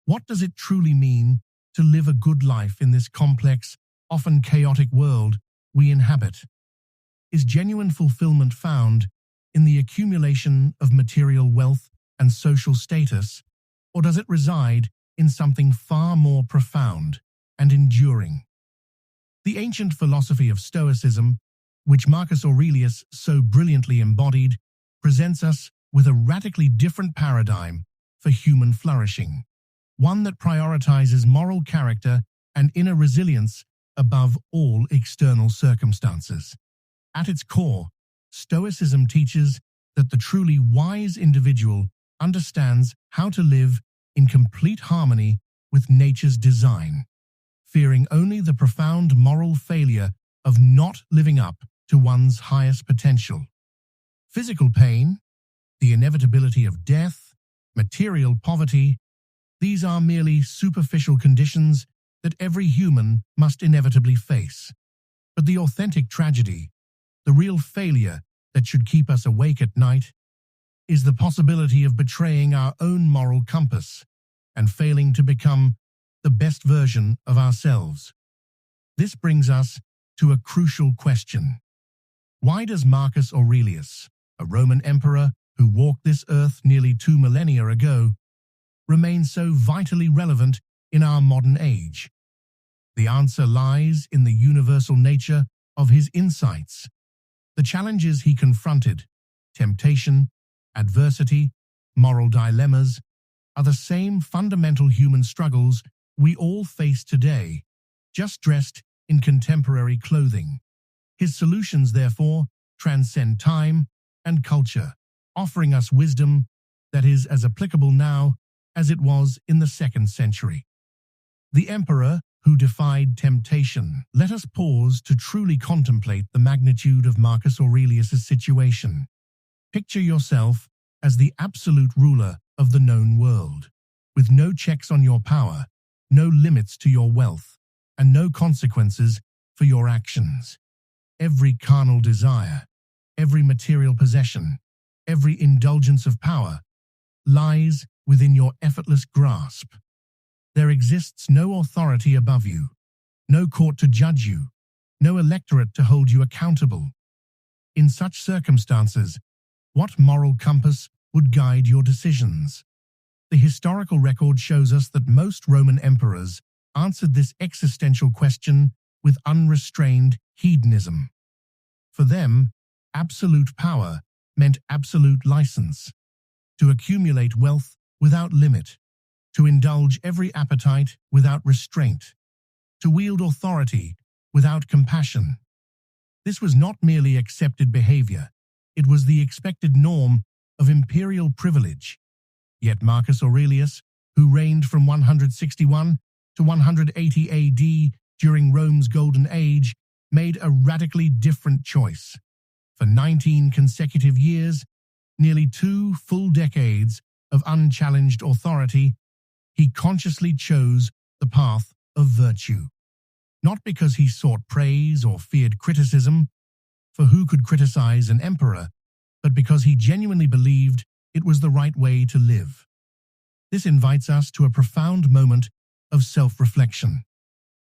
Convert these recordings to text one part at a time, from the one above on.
What does it truly mean to live a good life in this complex, often chaotic world we inhabit? Is genuine fulfillment found in the accumulation of material wealth and social status, or does it reside in something far more profound and enduring? The ancient philosophy of Stoicism, which Marcus Aurelius so brilliantly embodied, presents us with a radically different paradigm for human flourishing, one that prioritizes moral character and inner resilience above all external circumstances. At its core, Stoicism teaches that the truly wise individual understands how to live in complete harmony with nature's design, fearing only the profound moral failure of not living up to one's highest potential. Physical pain, the inevitability of death, material poverty, these are merely superficial conditions that every human must inevitably face. But the authentic tragedy, the real failure that should keep us awake at night, is the possibility of betraying our own moral compass and failing to become the best version of ourselves. This brings us to a crucial question. Why does Marcus Aurelius, a Roman emperor who walked this earth nearly 2 millennia ago, remain so vitally relevant in our modern age? The answer lies in the universal nature of his insights. The challenges he confronted, temptation, adversity, moral dilemmas, are the same fundamental human struggles we all face today, just dressed in contemporary clothing. His solutions, therefore, transcend time and culture, offering us wisdom that is as applicable now as it was in the 2nd century. The emperor who defied temptation. Let us pause to truly contemplate the magnitude of Marcus Aurelius' situation. Picture yourself as the absolute ruler of the known world, with no checks on your power, no limits to your wealth, and no consequences for your actions. Every carnal desire, every material possession, every indulgence of power lies within your effortless grasp. There exists no authority above you, no court to judge you, no electorate to hold you accountable. In such circumstances, what moral compass would guide your decisions? The historical record shows us that most Roman emperors answered this existential question with unrestrained hedonism. For them, absolute power meant absolute license, to accumulate wealth without limit, to indulge every appetite without restraint, to wield authority without compassion. This was not merely accepted behavior, it was the expected norm of imperial privilege. Yet Marcus Aurelius, who reigned from 161 to 180 AD during Rome's Golden Age, made a radically different choice. For 19 consecutive years, nearly 2 full decades of unchallenged authority, he consciously chose the path of virtue. Not because he sought praise or feared criticism, for who could criticize an emperor, but because he genuinely believed it was the right way to live. This invites us to a profound moment of self-reflection.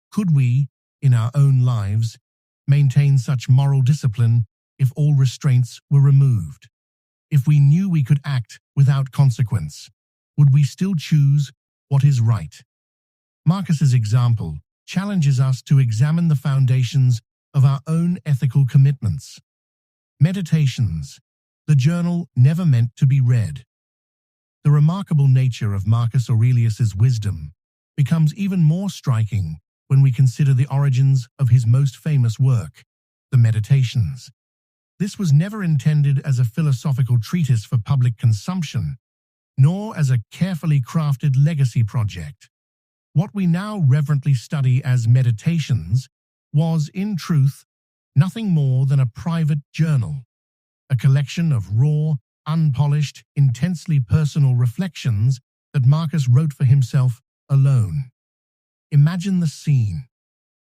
Could we, in our own lives, maintain such moral discipline if all restraints were removed? If we knew we could act without consequence, would we still choose what is right? Marcus's example challenges us to examine the foundations of our own ethical commitments. Meditations, the journal never meant to be read. The remarkable nature of Marcus Aurelius's wisdom becomes even more striking when we consider the origins of his most famous work, the Meditations. This was never intended as a philosophical treatise for public consumption, nor as a carefully crafted legacy project. What we now reverently study as Meditations was, in truth, nothing more than a private journal, a collection of raw, unpolished, intensely personal reflections that Marcus wrote for himself alone. Imagine the scene.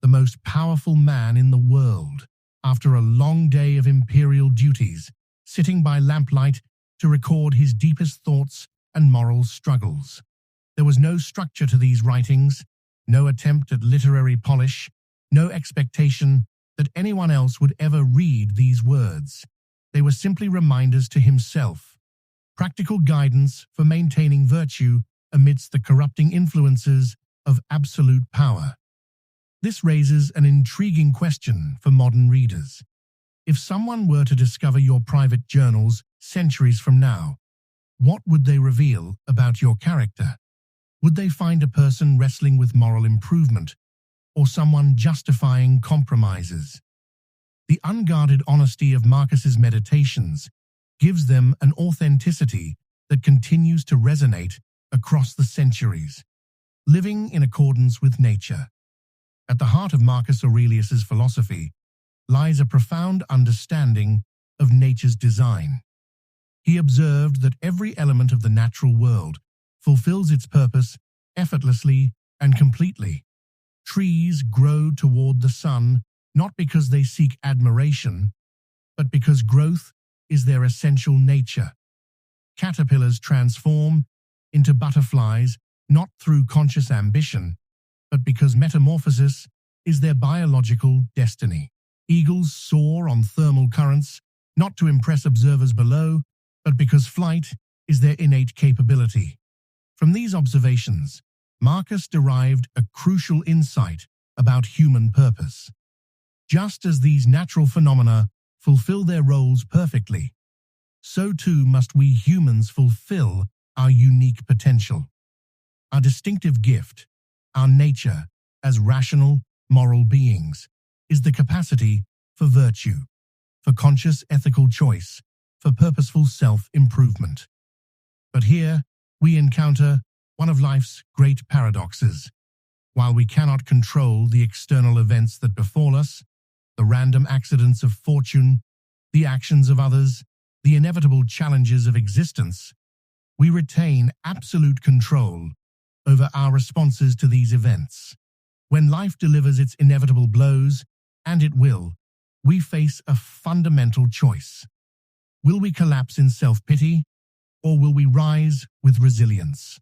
The most powerful man in the world, after a long day of imperial duties, sitting by lamplight to record his deepest thoughts and moral struggles. There was no structure to these writings, no attempt at literary polish, no expectation that anyone else would ever read these words. They were simply reminders to himself, practical guidance for maintaining virtue amidst the corrupting influences of absolute power. This raises an intriguing question for modern readers. If someone were to discover your private journals centuries from now, what would they reveal about your character? Would they find a person wrestling with moral improvement, or someone justifying compromises? The unguarded honesty of Marcus's meditations gives them an authenticity that continues to resonate across the centuries, living in accordance with nature. At the heart of Marcus Aurelius's philosophy lies a profound understanding of nature's design. He observed that every element of the natural world fulfills its purpose effortlessly and completely. Trees grow toward the sun not because they seek admiration, but because growth is their essential nature. Caterpillars transform into butterflies not through conscious ambition, but because metamorphosis is their biological destiny. Eagles soar on thermal currents, not to impress observers below, but because flight is their innate capability. From these observations, Marcus derived a crucial insight about human purpose. Just as these natural phenomena fulfill their roles perfectly, so too must we humans fulfill our unique potential. Our distinctive gift, our nature as rational, moral beings, is the capacity for virtue, for conscious ethical choice, for purposeful self-improvement. But here we encounter one of life's great paradoxes. While we cannot control the external events that befall us, the random accidents of fortune, the actions of others, the inevitable challenges of existence, we retain absolute control over our responses to these events. When life delivers its inevitable blows, and it will, we face a fundamental choice. Will we collapse in self-pity, or will we rise with resilience?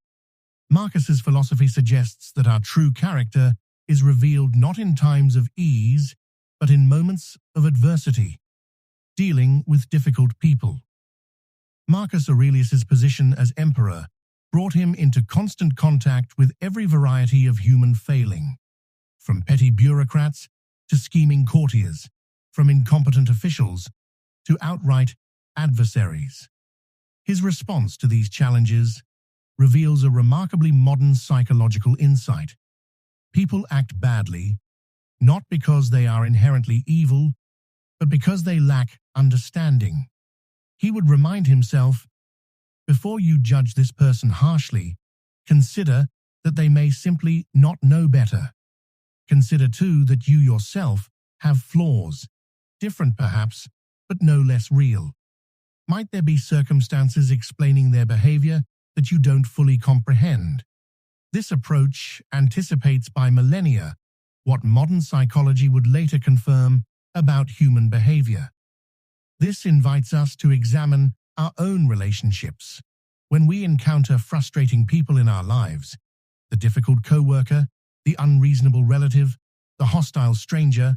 Marcus's philosophy suggests that our true character is revealed not in times of ease, but in moments of adversity, dealing with difficult people. Marcus Aurelius's position as emperor brought him into constant contact with every variety of human failing, from petty bureaucrats to scheming courtiers, from incompetent officials to outright adversaries. His response to these challenges reveals a remarkably modern psychological insight. People act badly, not because they are inherently evil, but because they lack understanding. He would remind himself, before you judge this person harshly, consider that they may simply not know better. Consider too that you yourself have flaws, different perhaps, but no less real. Might there be circumstances explaining their behavior that you don't fully comprehend? This approach anticipates by millennia what modern psychology would later confirm about human behavior. This invites us to examine our own relationships. When we encounter frustrating people in our lives, the difficult coworker, the unreasonable relative, the hostile stranger,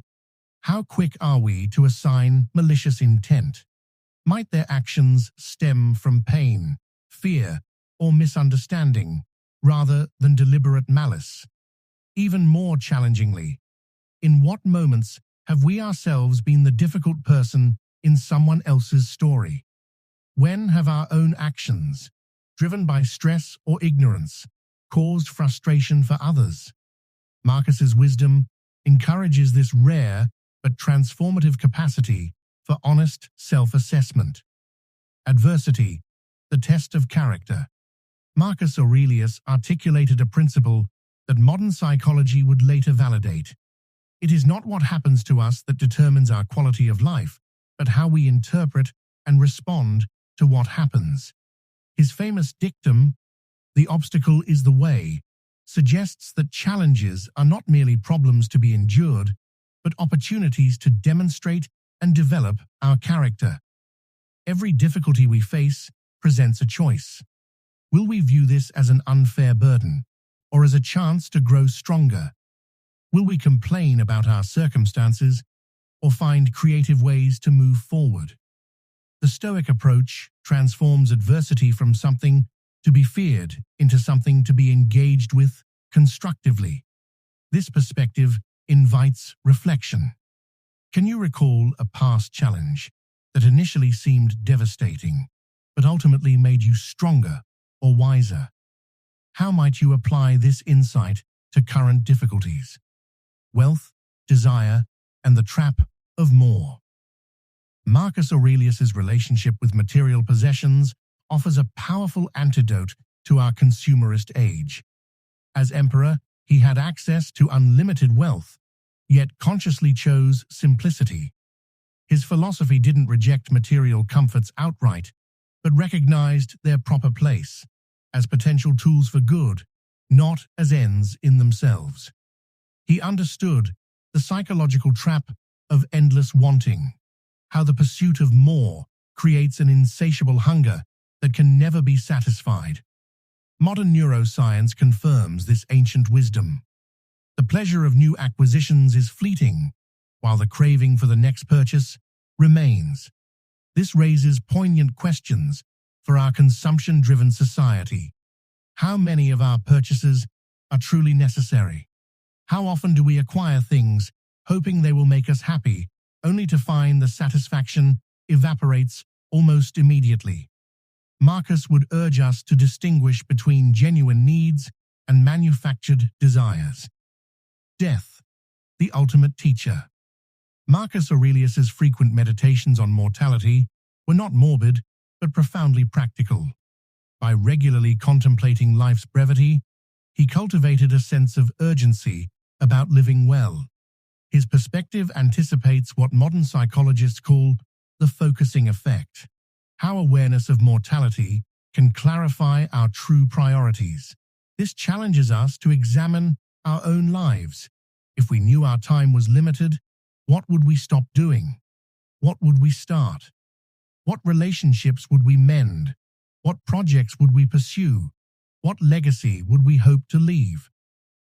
how quick are we to assign malicious intent? Might their actions stem from pain, fear, or misunderstanding, rather than deliberate malice? Even more challengingly, in what moments have we ourselves been the difficult person in someone else's story? When have our own actions, driven by stress or ignorance, caused frustration for others? Marcus's wisdom encourages this rare but transformative capacity for honest self-assessment. Adversity, the test of character. Marcus Aurelius articulated a principle that modern psychology would later validate. It is not what happens to us that determines our quality of life, but how we interpret and respond to what happens. His famous dictum, "The obstacle is the way," suggests that challenges are not merely problems to be endured, but opportunities to demonstrate and develop our character. Every difficulty we face presents a choice. Will we view this as an unfair burden, or as a chance to grow stronger? Will we complain about our circumstances, or find creative ways to move forward? The Stoic approach transforms adversity from something to be feared into something to be engaged with constructively. This perspective invites reflection. Can you recall a past challenge that initially seemed devastating, but ultimately made you stronger or wiser? How might you apply this insight to current difficulties? Wealth, desire, and the trap of more. Marcus Aurelius's relationship with material possessions offers a powerful antidote to our consumerist age. As emperor, he had access to unlimited wealth, yet consciously chose simplicity. His philosophy didn't reject material comforts outright, but recognized their proper place as potential tools for good, not as ends in themselves. He understood the psychological trap of endless wanting, how the pursuit of more creates an insatiable hunger that can never be satisfied. Modern neuroscience confirms this ancient wisdom. The pleasure of new acquisitions is fleeting, while the craving for the next purchase remains. This raises poignant questions for our consumption-driven society. How many of our purchases are truly necessary? How often do we acquire things hoping they will make us happy, only to find the satisfaction evaporates almost immediately? Marcus would urge us to distinguish between genuine needs and manufactured desires. Death, the ultimate teacher. Marcus Aurelius's frequent meditations on mortality were not morbid, but profoundly practical. By regularly contemplating life's brevity, he cultivated a sense of urgency about living well. His perspective anticipates what modern psychologists call the focusing effect, how awareness of mortality can clarify our true priorities. This challenges us to examine our own lives. If we knew our time was limited, what would we stop doing? What would we start? What relationships would we mend? What projects would we pursue? What legacy would we hope to leave?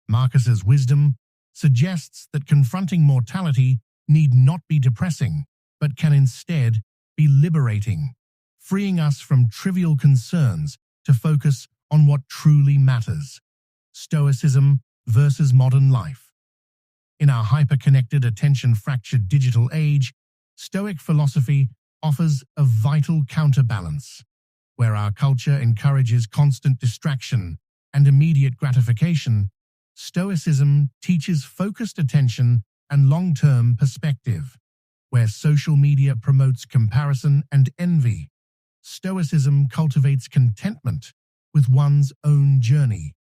Marcus's wisdom suggests that confronting mortality need not be depressing, but can instead be liberating, freeing us from trivial concerns to focus on what truly matters. Stoicism versus modern life. In our hyper-connected, attention-fractured digital age, Stoic philosophy offers a vital counterbalance. Where our culture encourages constant distraction and immediate gratification, Stoicism teaches focused attention and long-term perspective. Where social media promotes comparison and envy, Stoicism cultivates contentment with one's own journey.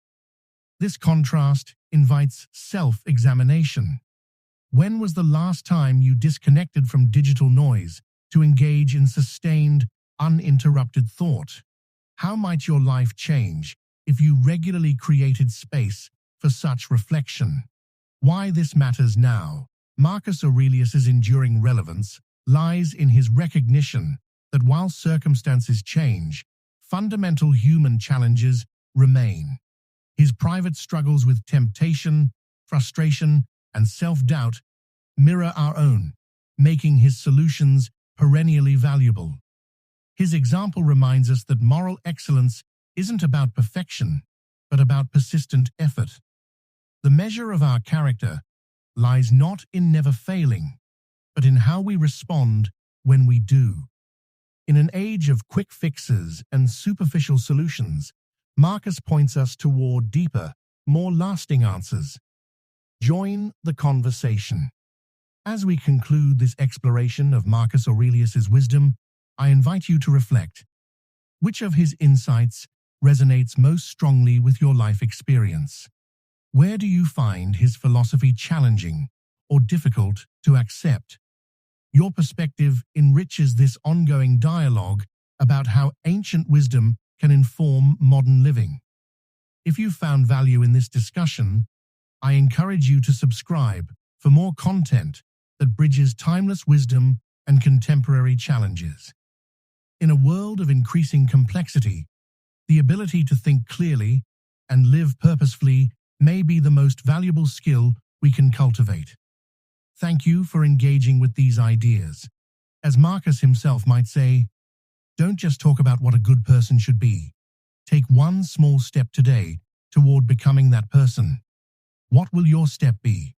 This contrast invites self-examination. When was the last time you disconnected from digital noise to engage in sustained, uninterrupted thought? How might your life change if you regularly created space for such reflection? Why this matters now. Marcus Aurelius's enduring relevance lies in his recognition that while circumstances change, fundamental human challenges remain. His private struggles with temptation, frustration, and self-doubt mirror our own, making his solutions perennially valuable. His example reminds us that moral excellence isn't about perfection, but about persistent effort. The measure of our character lies not in never failing, but in how we respond when we do. In an age of quick fixes and superficial solutions, Marcus points us toward deeper, more lasting answers. Join the conversation. As we conclude this exploration of Marcus Aurelius's wisdom, I invite you to reflect. Which of his insights resonates most strongly with your life experience? Where do you find his philosophy challenging or difficult to accept? Your perspective enriches this ongoing dialogue about how ancient wisdom can inform modern living. If you found value in this discussion, I encourage you to subscribe for more content that bridges timeless wisdom and contemporary challenges. In a world of increasing complexity, The ability to think clearly and live purposefully may be the most valuable skill we can cultivate. Thank you for engaging with these ideas. As Marcus himself might say, don't just talk about what a good person should be. Take one small step today toward becoming that person. What will your step be?